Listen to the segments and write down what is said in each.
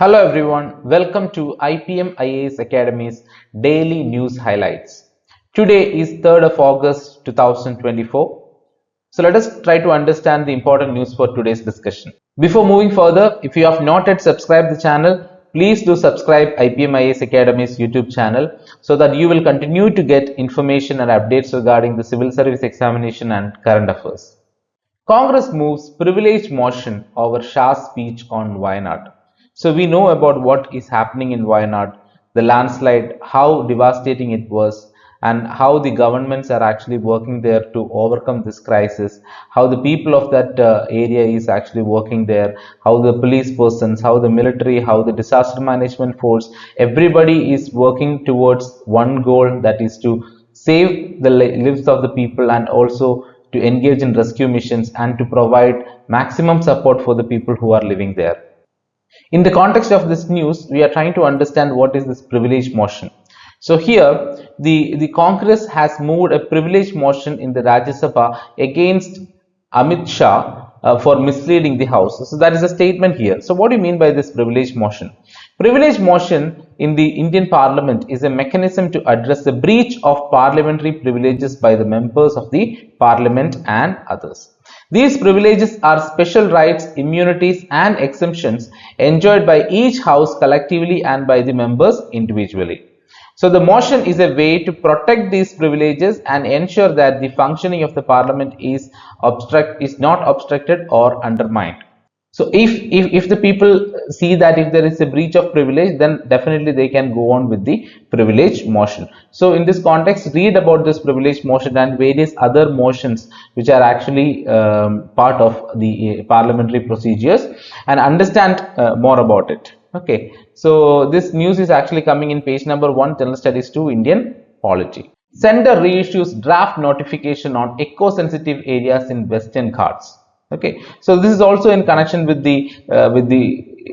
Hello everyone, welcome to IPM IAS Academy's daily news highlights. Today is 3rd of August 2024. So let us try to understand the important news for today's discussion. Before moving further, if you have not yet subscribed the channel, please do subscribe IPM IAS Academy's YouTube channel so that you will continue to get information and updates regarding the civil service examination and current affairs. Congress moves privilege motion over Shah's speech on Wayanad. So we know about what is happening in Wayanad, the landslide, how devastating it was, and how the governments are actually working there to overcome this crisis, how the people of that area is actually working there, how the police persons, how the military, how the disaster management force, everybody is working towards one goal, that is to save the lives of the people and also to engage in rescue missions and to provide maximum support for the people who are living there. In the context of this news, we are trying to understand what is this privilege motion. So here, the Congress has moved a privilege motion in the Rajya Sabha against Amit Shah for misleading the House. So that is a statement here. So what do you mean by this privilege motion? Privilege motion in the Indian Parliament is a mechanism to address the breach of parliamentary privileges by the members of the Parliament and others. These privileges are special rights, immunities and exemptions enjoyed by each house collectively and by the members individually. So the motion is a way to protect these privileges and ensure that the functioning of the Parliament is not obstructed or undermined. So if the people see that if there is a breach of privilege, then definitely they can go on with the privilege motion. So in this context, read about this privilege motion and various other motions which are actually part of the parliamentary procedures and understand more about it. Okay, so this news is actually coming in page number 1, General Studies 2, Indian Polity. Center reissues draft notification on eco-sensitive areas in Western Ghats. Okay, so this is also in connection with the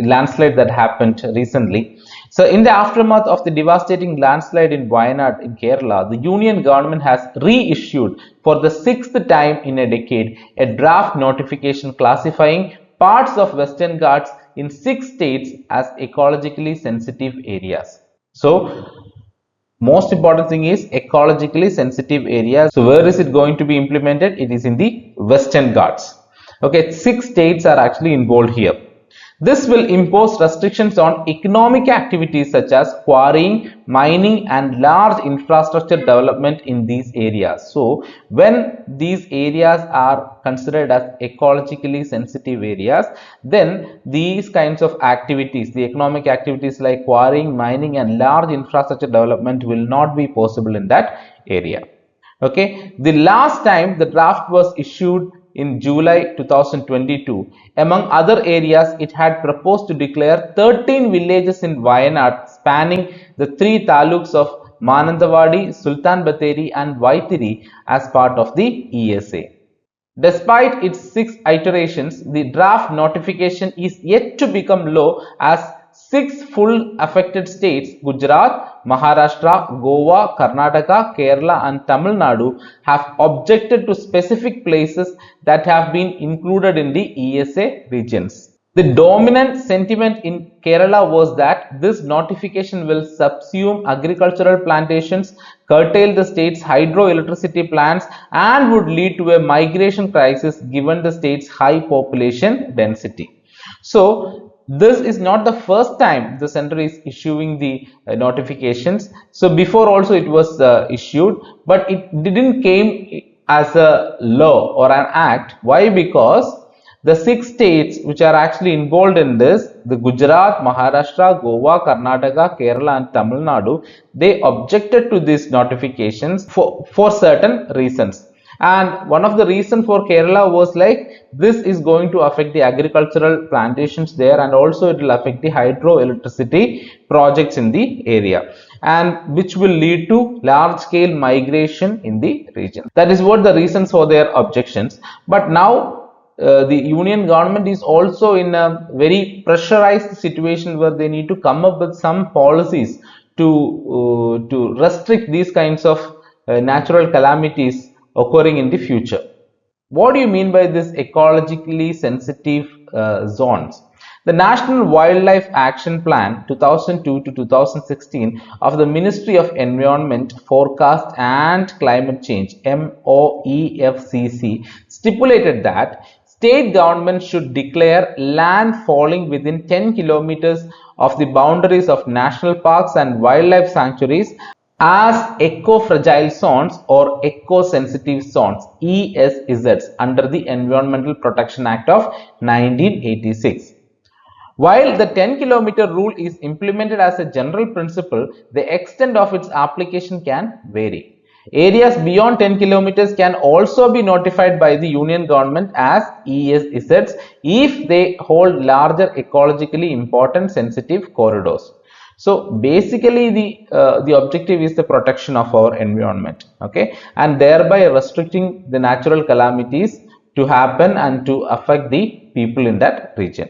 landslide that happened recently. So in the aftermath of the devastating landslide in Wayanad in Kerala, the union government has reissued for the 6th time in a decade a draft notification classifying parts of Western Ghats in 6 states as ecologically sensitive areas. So most important thing is ecologically sensitive areas. So where is it going to be implemented? It is in the Western Ghats. Okay, 6 states are actually involved here. This will impose restrictions on economic activities such as quarrying, mining and large infrastructure development in these areas. So when these areas are considered as ecologically sensitive areas, then these kinds of activities, the economic activities like quarrying, mining and large infrastructure development will not be possible in that area. Okay, the last time the draft was issued in July 2022. Among other areas, it had proposed to declare 13 villages in Wayanad spanning the 3 taluks of Mananthavadi, Sultan Batheri and Vaitiri as part of the ESA. Despite its 6 iterations, the draft notification is yet to become law as 6 full affected states, Gujarat, Maharashtra, Goa, Karnataka, Kerala and Tamil Nadu, have objected to specific places that have been included in the ESA regions. The dominant sentiment in Kerala was that this notification will subsume agricultural plantations, curtail the state's hydroelectricity plants and would lead to a migration crisis given the state's high population density. So this is not the first time the center is issuing the notifications. So before also it was issued, but it didn't came as a law or an act. Why? Because the 6 states which are actually involved in this, the Gujarat, Maharashtra, Goa, Karnataka, Kerala and Tamil Nadu, they objected to these notifications for certain reasons. And one of the reasons for Kerala was like this is going to affect the agricultural plantations there and also it will affect the hydroelectricity projects in the area and which will lead to large scale migration in the region. That is what the reasons for their objections. But now the union government is also in a very pressurized situation where they need to come up with some policies to restrict these kinds of natural calamities occurring in the future. What do you mean by this ecologically sensitive zones? The National Wildlife Action Plan 2002 to 2016 of the Ministry of Environment, Forecast and Climate Change (MOEFCC) stipulated that state governments should declare land falling within 10 kilometers of the boundaries of national parks and wildlife sanctuaries as eco-fragile zones or eco-sensitive zones (ESZs) under the Environmental Protection Act of 1986. While the 10-kilometer rule is implemented as a general principle, the extent of its application can vary. Areas beyond 10 kilometers can also be notified by the union government as ESZs if they hold larger ecologically important sensitive corridors. So basically the objective is the protection of our environment, okay, and thereby restricting the natural calamities to happen and to affect the people in that region.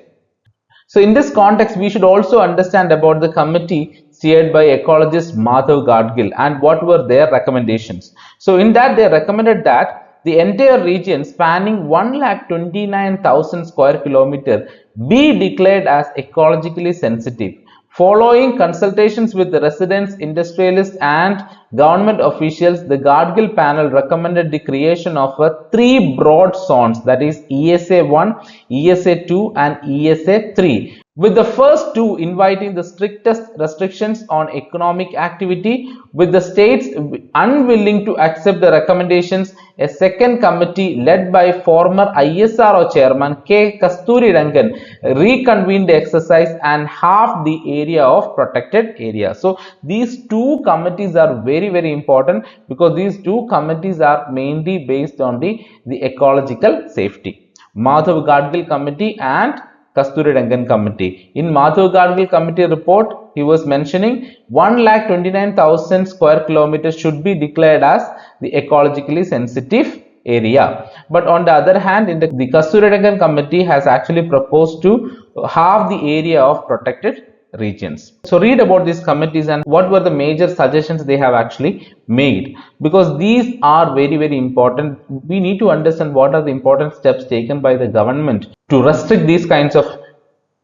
So in this context, we should also understand about the committee steered by ecologist Madhav Gadgil and what were their recommendations. So in that, they recommended that the entire region spanning 1,29,000 square kilometer be declared as ecologically sensitive. Following consultations with the residents, industrialists and government officials, the Gadgil panel recommended the creation of three broad zones, that is ESA 1, ESA 2 and ESA 3, with the first two inviting the strictest restrictions on economic activity. With the states unwilling to accept the recommendations, a second committee led by former ISRO chairman K. Kasturirangan reconvened the exercise and halved the area of protected area. So these two committees are very important because these two committees are mainly based on the ecological safety. Madhav Gadgil committee and Kasturirangan committee. In Madhav Gadgil committee report, he was mentioning 1,29,000 square kilometers should be declared as the ecologically sensitive area. But on the other hand, in the Kasturirangan committee has actually proposed to halve the area of protected regions. So read about these committees and what were the major suggestions they have actually made, because these are very important. We need to understand what are the important steps taken by the government to restrict these kinds of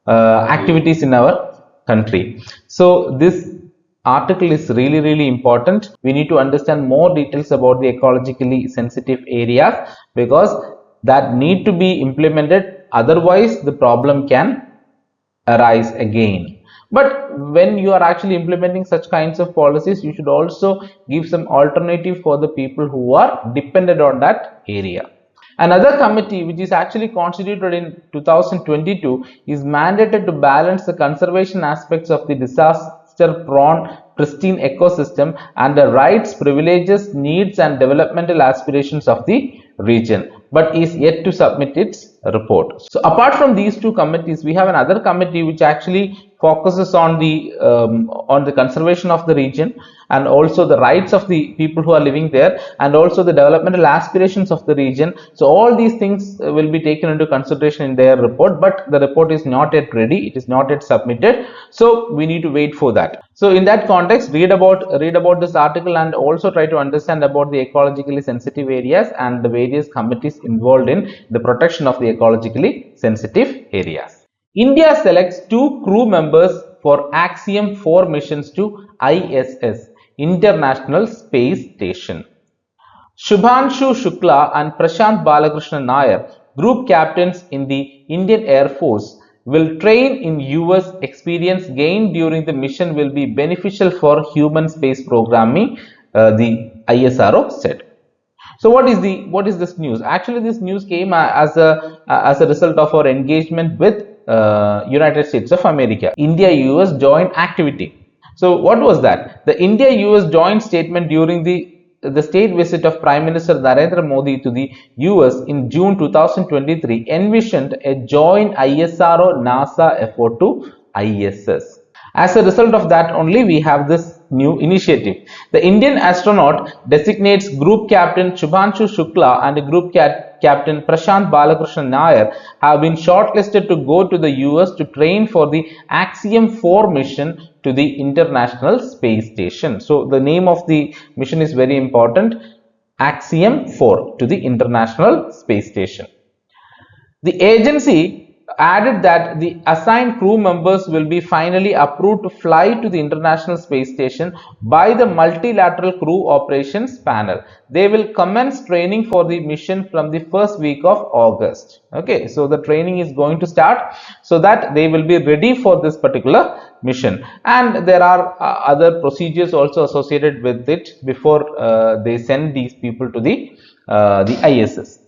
activities in our country. So this article is really important. We need to understand more details about the ecologically sensitive areas because that need to be implemented, otherwise the problem can arise again. But when you are actually implementing such kinds of policies, you should also give some alternative for the people who are dependent on that area. Another committee which is actually constituted in 2022 is mandated to balance the conservation aspects of the disaster-prone pristine ecosystem and the rights, privileges, needs and developmental aspirations of the region, but is yet to submit its report. So apart from these two committees, we have another committee which actually focuses on the conservation of the region and also the rights of the people who are living there and also the developmental aspirations of the region. So all these things will be taken into consideration in their report, but the report is not yet ready, it is not yet submitted, so we need to wait for that. So in that context, read about this article and also try to understand about the ecologically sensitive areas and the various committees involved in the protection of the ecologically sensitive areas. India selects 2 crew members for Axiom 4 missions to ISS, International Space Station. Shubhanshu Shukla and Prashant Balakrishnan Nair, group captains in the Indian Air Force, will train in US. Experience gained during the mission will be beneficial for human space programming, the ISRO said. So what is this news? Actually, this news came as a result of our engagement with United States of America. India-US joint activity. So what was that? The India-US joint statement during the state visit of Prime Minister Narendra Modi to the US in June 2023 envisioned a joint ISRO-NASA effort to ISS. As a result of that only, we have this new initiative. The Indian astronaut designates Group Captain Shubhanshu Shukla and Group Captain Prashant Balakrishnan Nair have been shortlisted to go to the US to train for the Axiom 4 mission to the International Space Station. So the name of the mission is very important, Axiom 4 to the International Space Station. The agency added that the assigned crew members will be finally approved to fly to the International Space Station by the Multilateral Crew Operations Panel. They will commence training for the mission from the first week of August. Okay, so the training is going to start so that they will be ready for this particular mission, and there are other procedures also associated with it before they send these people to the ISS.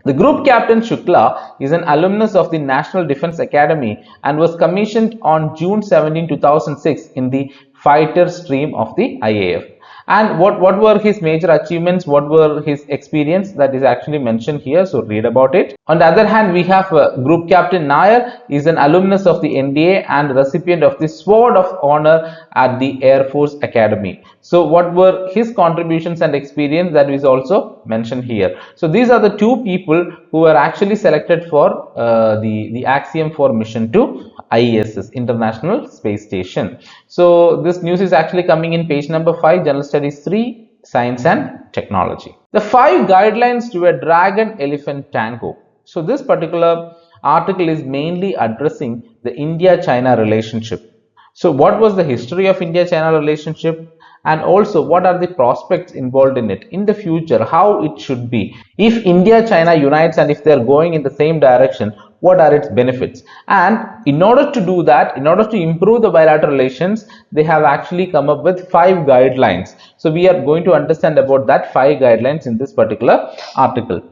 The group captain Shukla is an alumnus of the National Defense Academy and was commissioned on June 17, 2006 in the fighter stream of the IAF. And what were his major achievements, what were his experience, that is actually mentioned here, so read about it. On the other hand, we have Group Captain Nair is an alumnus of the NDA and recipient of the Sword of Honor at the Air Force Academy. So what were his contributions and experience, that is also mentioned here. So these are the two people who were actually selected for the Axiom 4 mission to ISS, International Space Station. So this news is actually coming in page number 5, General Studies 3, Science and Technology. The 5 guidelines to a dragon-elephant tango. So this particular article is mainly addressing the India-China relationship. So what was the history of India-China relationship, and also what are the prospects involved in it in the future, how it should be. If India-China unites and if they are going in the same direction, what are its benefits? And in order to do that, in order to improve the bilateral relations, they have actually come up with 5 guidelines. So we are going to understand about that 5 guidelines in this particular article.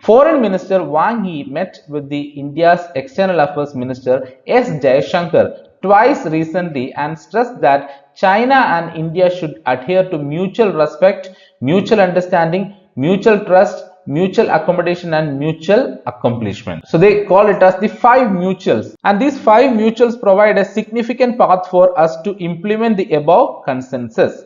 Foreign Minister Wang Yi met with the India's External Affairs Minister S. Jaishankar twice recently and stressed that China and India should adhere to mutual respect, mutual understanding, mutual trust, mutual accommodation and mutual accomplishment. So they call it as the 5 mutuals, and these 5 mutuals provide a significant path for us to implement the above consensus.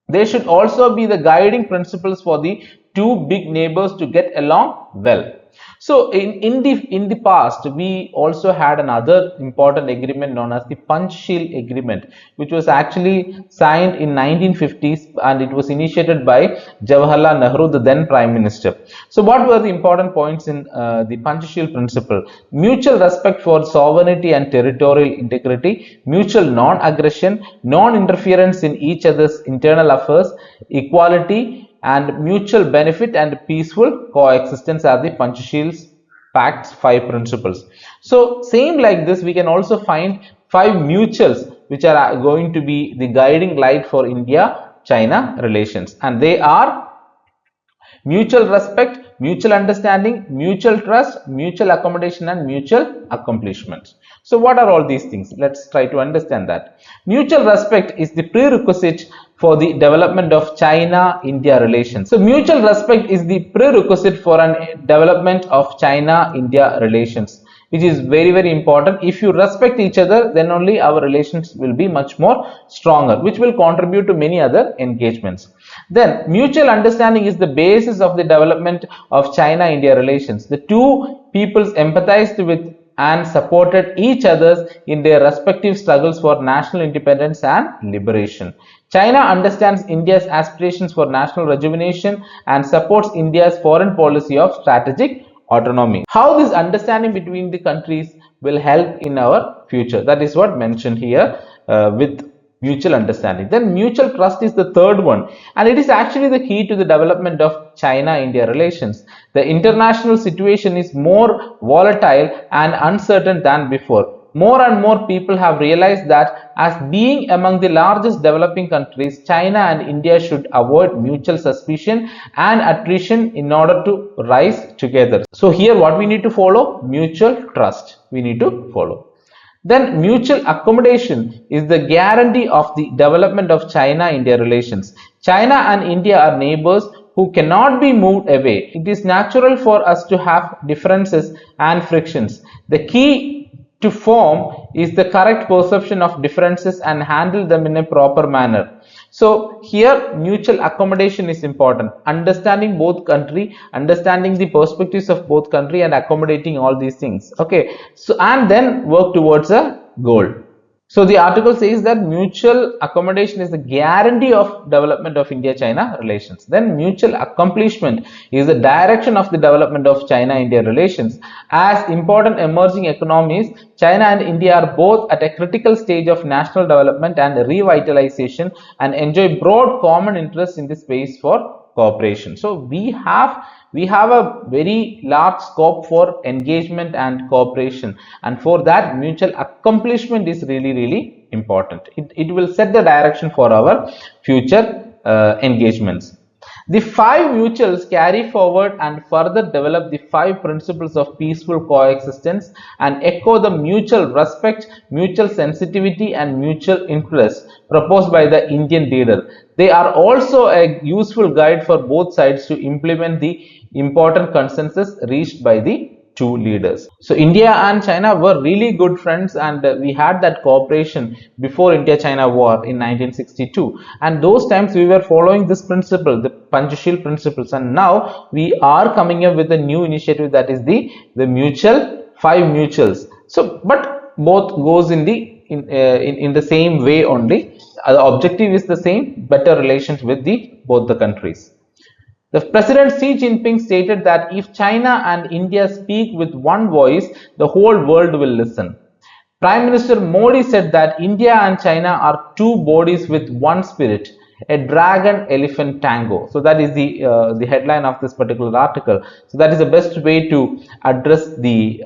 They should also be the guiding principles for the 2 big neighbors to get along well. So in the past, we also had another important agreement known as the Panchsheel Agreement, which was actually signed in 1950s, and it was initiated by Jawaharlal Nehru, the then Prime Minister. So what were the important points in the Panchsheel principle? Mutual respect for sovereignty and territorial integrity, mutual non-aggression, non-interference in each other's internal affairs, equality, and mutual benefit and peaceful coexistence are the Panchsheel Pact's 5 principles. So same like this, we can also find 5 mutuals which are going to be the guiding light for India-China relations, and they are mutual respect, mutual understanding, mutual trust, mutual accommodation and mutual accomplishments. So what are all these things? Let's try to understand that. Mutual respect is the prerequisite for the development of China-India relations. So mutual respect is the prerequisite for an development of China-India relations, which is very, very important. If you respect each other, then only our relations will be much more stronger, which will contribute to many other engagements. Then mutual understanding is the basis of the development of China-India relations. The 2 peoples empathized with and supported each other in their respective struggles for national independence and liberation. China understands India's aspirations for national rejuvenation and supports India's foreign policy of strategic autonomy. How this understanding between the countries will help in our future, that is what mentioned here with mutual understanding. Then mutual trust is the third one, and it is actually the key to the development of China-India relations. The international situation is more volatile and uncertain than before. More and more people have realized that as being among the largest developing countries, China and India should avoid mutual suspicion and attrition in order to rise together. So here what we need to follow? Mutual trust we need to follow. Then mutual accommodation is the guarantee of the development of China-India relations. China and India are neighbors who cannot be moved away. It is natural for us to have differences and frictions. The key to form is the correct perception of differences and handle them in a proper manner. So here mutual accommodation is important. Understanding both country, understanding the perspectives of both country and accommodating all these things. Okay. So and then work towards a goal. So the article says that mutual accommodation is the guarantee of development of India-China relations. Then mutual accomplishment is the direction of the development of China-India relations. As important emerging economies, China and India are both at a critical stage of national development and revitalization and enjoy broad common interests in the space for cooperation. So we have a very large scope for engagement and cooperation, and for that mutual accomplishment is really important. It will set the direction for our future engagements. The five mutuals carry forward and further develop the five principles of peaceful coexistence and echo the mutual respect, mutual sensitivity, and mutual interest proposed by the Indian leader. They are also a useful guide for both sides to implement the important consensus reached by the two leaders. So India and China were really good friends, and we had that cooperation before India-China war in 1962, and those times we were following this principle, the Panchashil principles, and now we are coming up with a new initiative, that is the mutual, five mutuals. So but both goes in the same way only. The objective is the same, better relations with both the countries. The President Xi Jinping stated that if China and India speak with one voice, the whole world will listen. Prime Minister Modi said that India and China are two bodies with one spirit, a dragon-elephant tango. So that is the headline of this particular article. So that is the best way to address the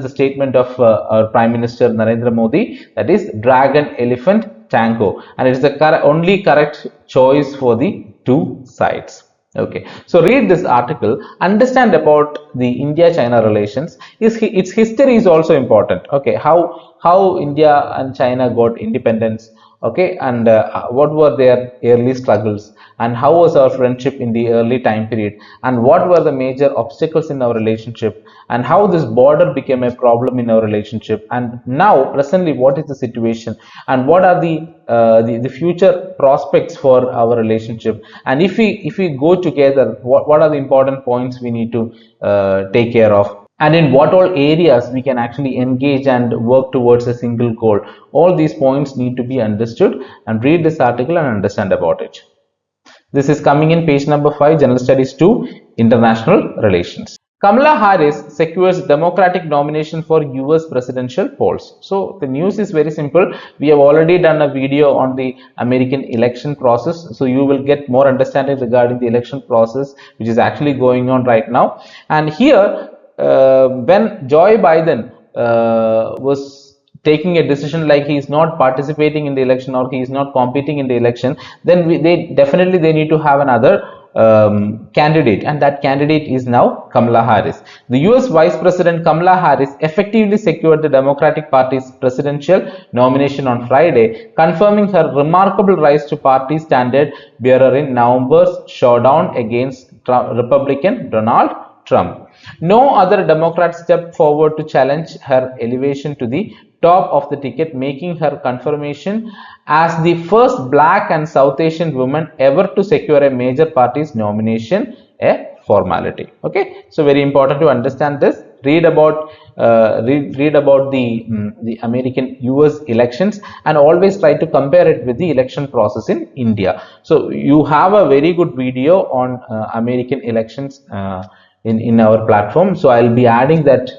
statement of our Prime Minister Narendra Modi, that is dragon-elephant tango, and it is the only correct choice for the two sides. Okay, so read this article, understand about the India-China relations. Its history is also important. Okay, how India and China got independence. Okay, and what were their early struggles, and how was our friendship in the early time period, and what were the major obstacles in our relationship, and how this border became a problem in our relationship, and now presently what is the situation, and what are the future prospects for our relationship, and if we go together, what are the important points we need to take care of, and in what all areas we can actually engage and work towards a single goal. All these points need to be understood, and read this article and understand about it. This is coming in page number 5, General Studies 2, International Relations. Kamala Harris secures Democratic nomination for US presidential polls. So the news is very simple. We have already done a video on the American election process. So you will get more understanding regarding the election process, which is actually going on right now. And here, when Joe Biden was taking a decision like he is not participating in the election or he is not competing in the election, then they definitely need to have another candidate, and that candidate is now Kamala Harris. The US Vice President Kamala Harris effectively secured the Democratic Party's presidential nomination on Friday, confirming her remarkable rise to party standard bearer in November's showdown against Republican Donald Trump. No other Democrat stepped forward to challenge her elevation to the top of the ticket, making her confirmation as the first Black and South Asian woman ever to secure a major party's nomination a formality. Okay, so very important to understand this. Read about the American US elections, and always try to compare it with the election process in India. So you have a very good video on American elections in our platform, so I'll be adding that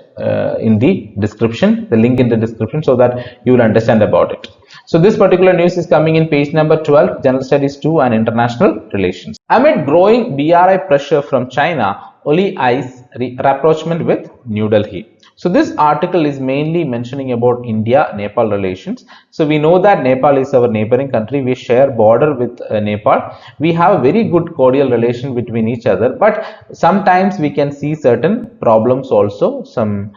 in the description, the link in the description, so that you will understand about it. So this particular news is coming in page number 12, General Studies 2 and International Relations. Amid growing BRI pressure from China, Oli eyes rapprochement with New Delhi. So this article is mainly mentioning about India-Nepal relations. So we know that Nepal is our neighboring country. We share border with Nepal. We have a very good cordial relation between each other, but sometimes we can see certain problems also, some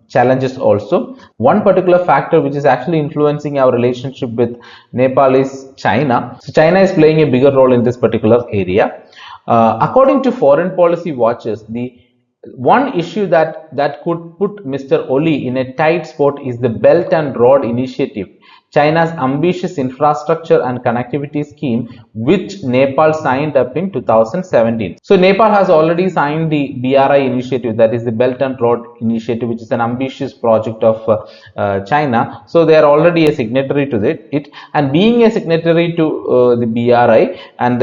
challenges also. One particular factor which is actually influencing our relationship with Nepal is China. So China is playing a bigger role in this particular area. According to foreign policy watchers, the one issue that could put Mr. Oli in a tight spot is the Belt and Road Initiative, China's ambitious infrastructure and connectivity scheme, which Nepal signed up in 2017. So Nepal has already signed the BRI initiative, that is the Belt and Road Initiative, which is an ambitious project of China. So they are already a signatory to it, and being a signatory to the BRI and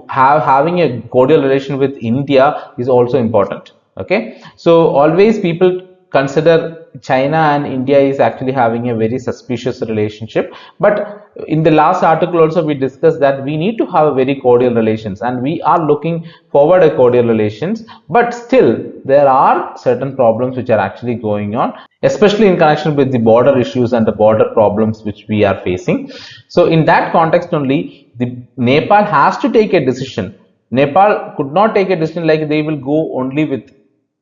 having a cordial relation with India is also important. Okay, so always people consider China and India is actually having a very suspicious relationship, but in the last article also we discussed that we need to have a very cordial relations, and we are looking forward a cordial relations, but still there are certain problems which are actually going on, especially in connection with the border issues and the border problems which we are facing. So in that context only, the Nepal has to take a decision. Nepal could not take a decision like they will go only with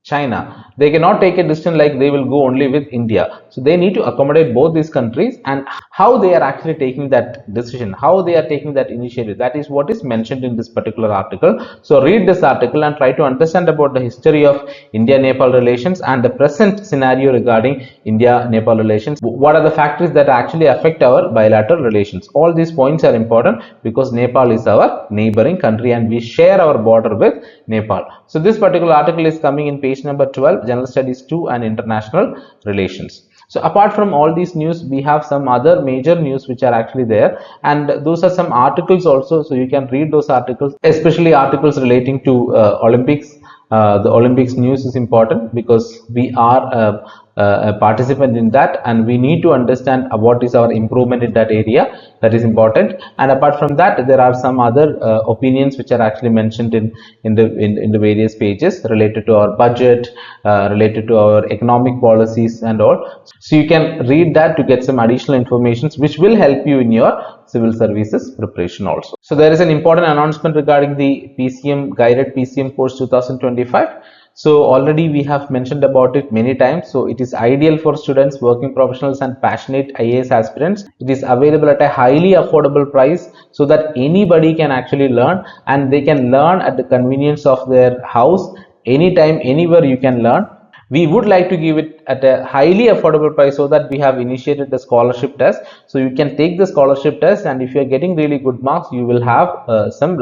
China. They cannot take a decision like they will go only with India. So they need to accommodate both these countries, and how they are actually taking that decision, how they are taking that initiative, that is what is mentioned in this particular article. So read this article and try to understand about the history of India-Nepal relations and the present scenario regarding India-Nepal relations. What are the factors that actually affect our bilateral relations? All these points are important because Nepal is our neighboring country and we share our border with Nepal. So this particular article is coming in page number 12, General Studies 2 and International Relations. So apart from all these news, we have some other major news which are actually there, and those are some articles also, so you can read those articles, especially articles relating to Olympics. The Olympics news is important because we are a participant in that, and we need to understand what is our improvement in that area. That is important. And apart from that, there are some other opinions which are actually mentioned in the various pages related to our budget, related to our economic policies and all. So you can read that to get some additional information which will help you in your civil services preparation also. So there is an important announcement regarding the PCM guided PCM course 2025. So already we have mentioned about it many times. So it is ideal for students, working professionals and passionate IAS aspirants. It is available at a highly affordable price so that anybody can actually learn, and they can learn at the convenience of their house, anytime, anywhere you can learn. We would like to give it at a highly affordable price so that we have initiated the scholarship test. So you can take the scholarship test, and if you are getting really good marks, you will have some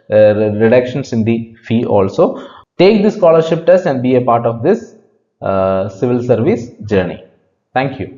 reductions in the fee also. Take the scholarship test and be a part of this civil service journey. Thank you.